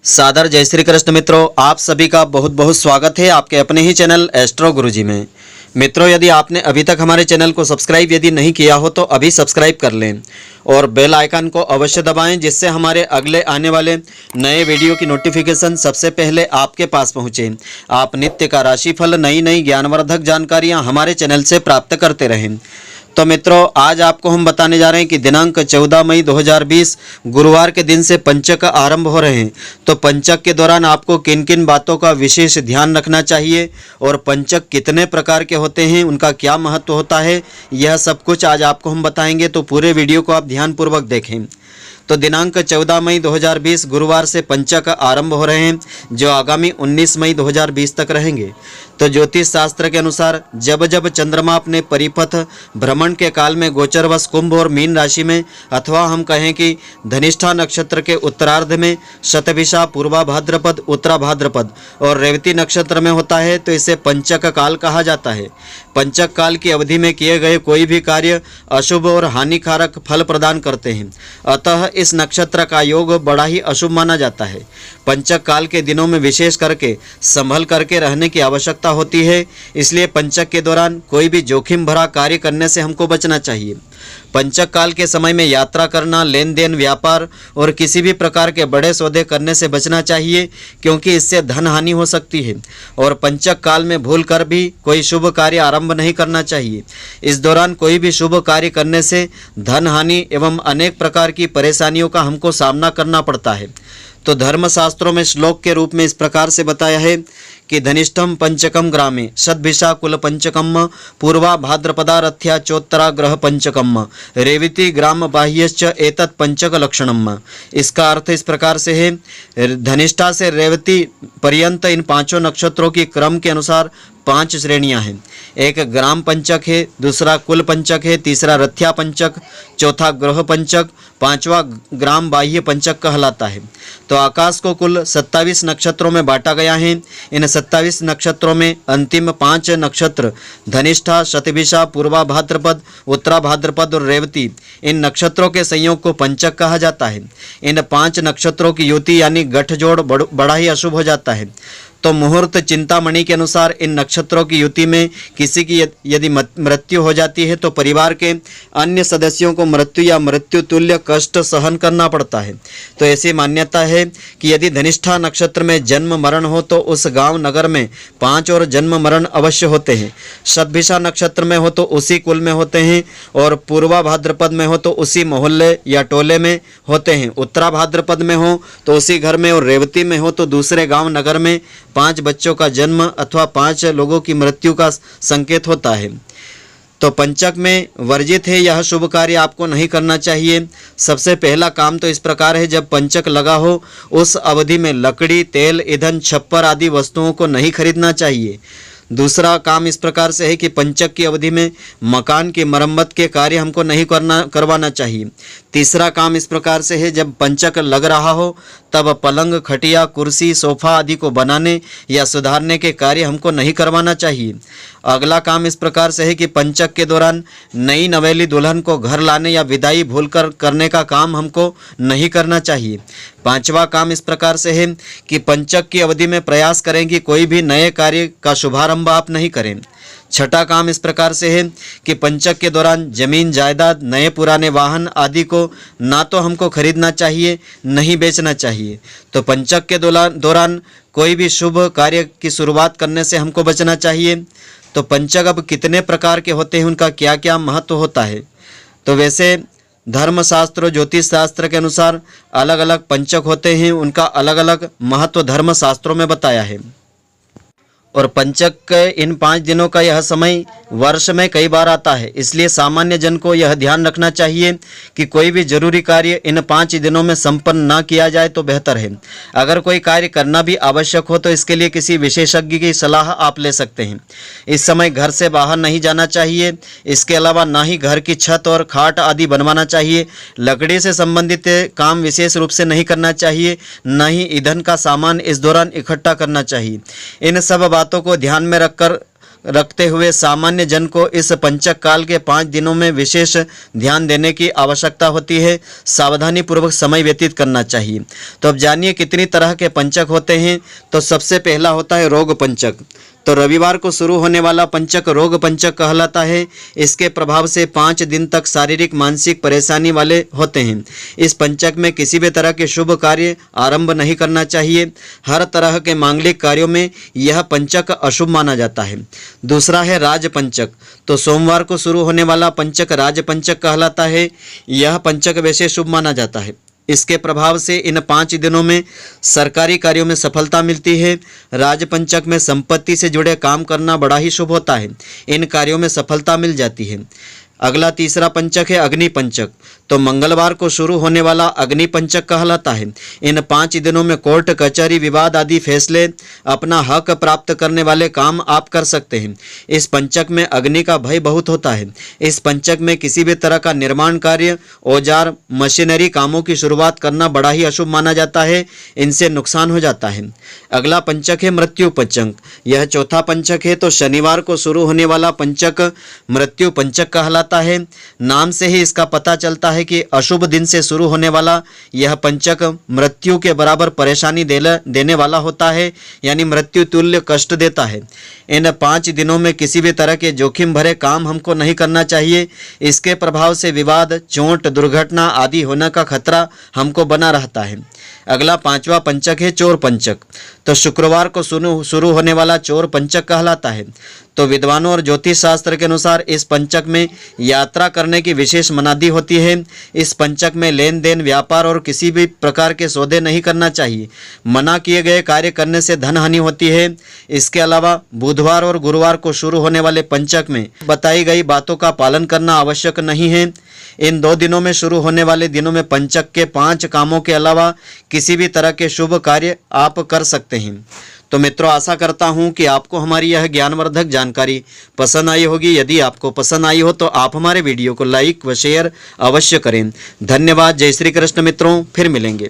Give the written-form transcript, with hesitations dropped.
सादर जय श्री कृष्ण मित्रों, आप सभी का बहुत बहुत स्वागत है आपके अपने ही चैनल एस्ट्रो गुरुजी में। मित्रों, यदि आपने अभी तक हमारे चैनल को सब्सक्राइब यदि नहीं किया हो तो अभी सब्सक्राइब कर लें और बेल आइकन को अवश्य दबाएं, जिससे हमारे अगले आने वाले नए वीडियो की नोटिफिकेशन सबसे पहले आपके पास पहुंचे। आप नित्य का राशिफल, नई नई ज्ञानवर्धक जानकारियां हमारे चैनल से प्राप्त करते रहें। तो मित्रों, आज आपको हम बताने जा रहे हैं कि दिनांक 14 मई 2020 गुरुवार के दिन से पंचक आरंभ हो रहे हैं। तो पंचक के दौरान आपको किन किन बातों का विशेष ध्यान रखना चाहिए और पंचक कितने प्रकार के होते हैं, उनका क्या महत्व होता है, यह सब कुछ आज आपको हम बताएंगे। तो पूरे वीडियो को आप ध्यानपूर्वक देखें। तो दिनांक 14 मई 2020 गुरुवार से पंचक आरंभ हो रहे हैं, जो आगामी 19 मई 2020 तक रहेंगे। तो ज्योतिष शास्त्र के अनुसार जब जब चंद्रमा अपने परिपथ भ्रमण के काल में गोचरवश कुंभ और मीन राशि में, अथवा हम कहें कि धनिष्ठा नक्षत्र के उत्तरार्ध में, शतभिषा, पूर्वा भाद्रपद, उत्तरा भाद्रपद और रेवती नक्षत्र में होता है, तो इसे पंचक काल कहा जाता है। पंचक काल की अवधि में किए गए कोई भी कार्य अशुभ और हानिकारक फल प्रदान करते हैं, अतः इस नक्षत्र का योग बड़ा ही अशुभ माना जाता है। पंचक काल के दिनों में विशेष करके संभल करके रहने की आवश्यकता होती है, इसलिए पंचक के दौरान कोई भी जोखिम भरा कार्य करने से हमको बचना चाहिए। पंचक काल के समय में यात्रा करना, लेन देन, व्यापार और किसी भी प्रकार के बड़े सौदे करने से बचना चाहिए, क्योंकि इससे धन हानि हो सकती है। और पंचक काल में भूल कर भी कोई शुभ कार्य आरंभ नहीं करना चाहिए। इस दौरान कोई भी शुभ कार्य करने से धन हानि एवं अनेक प्रकार की परेशानियों का हमको सामना करना पड़ता है। तो धर्मशास्त्रों में श्लोक के रूप में इस प्रकार से बताया है कि धनिष्ठम पंचकम ग्रामे शतभिषा कुल पंचकम, पूर्वा भाद्रपदा रथ्या चोत्तरा ग्रह पंचकम, रेवती ग्राम बाह्यश्च एतत् पंचक लक्षणम। इसका अर्थ इस प्रकार से है, धनिष्ठा से रेवती पर्यंत इन पांचों नक्षत्रों की क्रम के अनुसार 5 श्रेणियां हैं। एक ग्राम पंचक है, दूसरा कुल पंचक है, तीसरा रथ्या पंचक, चौथा ग्रह पंचक, पांचवा ग्राम बाह्य पंचक कहलाता है। तो आकाश को कुल 27 नक्षत्रों में बांटा गया है। इन 27 नक्षत्रों में अंतिम 5 नक्षत्र धनिष्ठा, शतभिषा, पूर्वा भाद्रपद, उत्तरा भाद्रपद और रेवती, इन नक्षत्रों के संयोग को पंचक कहा जाता है। इन 5 नक्षत्रों की युति यानी गठजोड़ बड़ा ही अशुभ हो जाता है। तो मुहूर्त चिंतामणि के अनुसार इन नक्षत्रों की युति में किसी की यदि मृत्यु हो जाती है तो परिवार के अन्य सदस्यों को मृत्यु या मृत्यु तुल्य कष्ट सहन करना पड़ता है। तो ऐसी मान्यता है कि यदि धनिष्ठा नक्षत्र में जन्म मरण हो तो उस गांव नगर में 5 और जन्म मरण अवश्य होते हैं। शतभिषा नक्षत्र में हो तो उसी कुल में होते हैं, और पूर्वा भाद्रपद में हो तो उसी मोहल्ले या टोले में होते हैं। उत्तरा भाद्रपद में हो तो उसी घर में, और रेवती में हो तो दूसरे गांव नगर में 5 बच्चों का जन्म अथवा 5 लोगों की मृत्यु का संकेत होता है। तो पंचक में वर्जित है यह शुभ कार्य आपको नहीं करना चाहिए। सबसे पहला काम तो इस प्रकार है, जब पंचक लगा हो उस अवधि में लकड़ी, तेल, ईंधन, छप्पर आदि वस्तुओं को नहीं खरीदना चाहिए। दूसरा काम इस प्रकार से है कि पंचक की अवधि में मकान की मरम्मत के कार्य हमको नहीं करवाना चाहिए। तीसरा काम इस प्रकार से है, जब पंचक लग रहा हो तब पलंग, खटिया, कुर्सी, सोफा आदि को बनाने या सुधारने के कार्य हमको नहीं करवाना चाहिए। अगला काम इस प्रकार से है कि पंचक के दौरान नई नवेली दुल्हन को घर लाने या विदाई भूलकर करने का काम हमको नहीं करना चाहिए। पांचवा काम इस प्रकार से है कि पंचक की अवधि में प्रयास करें कि कोई भी नए कार्य का शुभारंभ आप नहीं करें। छठा काम इस प्रकार से है कि पंचक के दौरान जमीन जायदाद, नए पुराने वाहन आदि को ना तो हमको खरीदना चाहिए, नहीं बेचना चाहिए। तो पंचक के दौरान कोई भी शुभ कार्य की शुरुआत करने से हमको बचना चाहिए। तो पंचक अब कितने प्रकार के होते हैं, उनका क्या क्या महत्व होता है? तो वैसे धर्मशास्त्र, ज्योतिष शास्त्र के अनुसार अलग अलग पंचक होते हैं, उनका अलग अलग महत्व धर्मशास्त्रों में बताया है। और पंचक के इन 5 दिनों का यह समय वर्ष में कई बार आता है, इसलिए सामान्य जन को यह ध्यान रखना चाहिए कि कोई भी जरूरी कार्य इन 5 दिनों में संपन्न ना किया जाए तो बेहतर है। अगर कोई कार्य करना भी आवश्यक हो तो इसके लिए किसी विशेषज्ञ की सलाह आप ले सकते हैं। इस समय घर से बाहर नहीं जाना चाहिए। इसके अलावा ना ही घर की छत और खाट आदि बनवाना चाहिए। लकड़ी से संबंधित काम विशेष रूप से नहीं करना चाहिए, न ही ईंधन का सामान इस दौरान इकट्ठा करना चाहिए। इन सब बातों को ध्यान में रखकर रखते हुए सामान्य जन को इस पंचक काल के 5 दिनों में विशेष ध्यान देने की आवश्यकता होती है। सावधानी पूर्वक समय व्यतीत करना चाहिए। तो अब जानिए कितनी तरह के पंचक होते हैं। तो सबसे पहला होता है रोग पंचक। तो रविवार को शुरू होने वाला पंचक रोग पंचक कहलाता है। इसके प्रभाव से 5 दिन तक शारीरिक मानसिक परेशानी वाले होते हैं। इस पंचक में किसी भी तरह के शुभ कार्य आरंभ नहीं करना चाहिए। हर तरह के मांगलिक कार्यों में यह पंचक अशुभ माना जाता है। दूसरा है राज पंचक। तो सोमवार को शुरू होने वाला पंचक राज पंचक कहलाता है। यह पंचक वैसे शुभ माना जाता है। इसके प्रभाव से इन 5 दिनों में सरकारी कार्यों में सफलता मिलती है। राजपंचक में संपत्ति से जुड़े काम करना बड़ा ही शुभ होता है। इन कार्यों में सफलता मिल जाती है। अगला तीसरा पंचक है अग्नि पंचक। तो मंगलवार को शुरू होने वाला अग्नि पंचक कहलाता है। इन 5 दिनों में कोर्ट कचहरी विवाद आदि फैसले अपना हक प्राप्त करने वाले काम आप कर सकते हैं। इस पंचक में अग्नि का भय बहुत होता है। इस पंचक में किसी भी तरह का निर्माण कार्य औजार मशीनरी कामों की शुरुआत करना बड़ा ही अशुभ माना जाता है। इनसे नुकसान हो जाता है। अगला पंचक है मृत्यु पंचक। यह चौथा पंचक है। तो शनिवार को शुरू होने वाला पंचक मृत्यु पंचक कहलाता है। नाम से ही इसका पता चलता है कि अशुभ दिन से शुरू होने वाला यह पंचक मृत्यु के बराबर परेशानी देने वाला होता है, यानी मृत्यु तुल्य कष्ट देता है। इन 5 दिनों में किसी भी तरह के जोखिम भरे काम हमको नहीं करना चाहिए। इसके प्रभाव से विवाद चोट दुर्घटना आदि होने का खतरा हमको बना रहता है। अगला 5वां पंचक है चोर पंचक। तो शुक्रवार को शुरू होने वाला चोर पंचक कहलाता है। तो विद्वानों और ज्योतिष शास्त्र के अनुसार इस पंचक में यात्रा करने की विशेष मनाही होती है। इस पंचक में लेन देन व्यापार और किसी भी प्रकार के सौदे नहीं करना चाहिए। मना किए गए कार्य करने से धन हानि होती है। इसके अलावा बुधवार और गुरुवार को शुरू होने वाले पंचक में बताई गई बातों का पालन करना आवश्यक नहीं है। इन 2 दिनों में शुरू होने वाले दिनों में पंचक के 5 कामों के अलावा किसी भी तरह के शुभ कार्य आप कर सकते हैं। तो मित्रों, आशा करता हूं कि आपको हमारी यह ज्ञानवर्धक जानकारी पसंद आई होगी। यदि आपको पसंद आई हो तो आप हमारे वीडियो को लाइक व शेयर अवश्य करें। धन्यवाद। जय श्री कृष्ण मित्रों, फिर मिलेंगे।